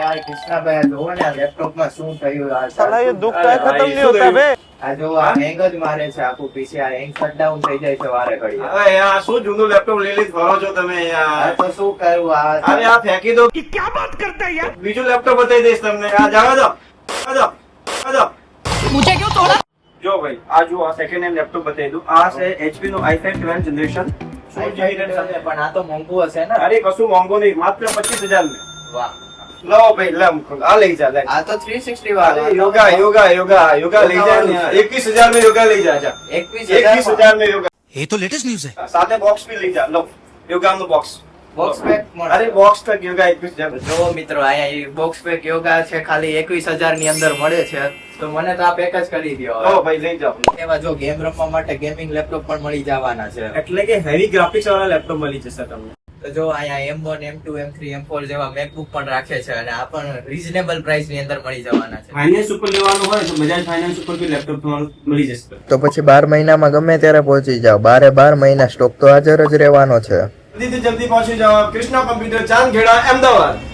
यार कृष्णा भाई જોવો ને લેપટોપ માં શું થયું આ साला ये दुख का खत्म नहीं होता बे। આ જો આ હેંગ જ મારે છે આખું પીસી આ હેંગ શટડાઉન થઈ જાય છે વારે ઘડી અરે યાર શું જૂનું લેપટોપ લઈ ફરો છો તમે આ યાર તો શું કરું આ અરે આ ફેંકી દો क्या बात करता है यार બીજું લેપટોપ બતાવી દઈશ તમને આ જાવ દો मुझे क्यों तोड़ा? જો ભાઈ આ જો આ સેકન્ડ હેન્ડ લેપટોપ બતાવી દઉં આ છે HP નું i5 12th generation 16GB RAM સાથે પણ આ તો મોંઘું હશે ને અરે કશું મોંઘો નહીં માત્ર 25000 में વાહ લો ભાઈ લે આ લઈ જા લે આ તો 360 વાળો યોગા લઈ જા ને 21000 में योगा લઈ જા 21000 में योगा ये तो लेटेस्ट न्यूज है। સાથે બોક્સ भी લઈ જા લો યોગા નું બોક્સ બોક્સ પેક અરે બોક્સ પેક યોગા 21000 જો મિત્રો અહીંયા બોક્સ પેક યોગા છે ખાલી 21000 ની અંદર મળે છે તો મને તો આ પેક જ કરી દો લો ભાઈ લઈ જાઓ એવા જો ગેમ રમવા માટે ગેમિંગ લેપટોપ પણ મળી જવાના છે એટલે કે હેવી ગ્રાફિક્સ વાળા લેપટોપ મળી જશે તમને તો જો અહીંયા M1 M2 M3 M4 જેવા MacBook પણ રાખે છે અને આ પણ રીઝનેબલ પ્રાઇસ ની અંદર મળી જવાના છે ફાઇનાન્સ ઉપર લેવાનું હોય તો બજાજ ફાઇનાન્સ ઉપર બી લેપટોપ તમારું મળી જશે તો પછી 12 મહિનામાં ગમે ત્યારે પહોંચી જાઓ 12 મહિના સ્ટોક તો હાજર જ રહેવાનો છે જલ્દી પહોંચી જાઓ કૃષ્ણા કમ્પ્યુટર ચાંદખેડા અમદાવાદ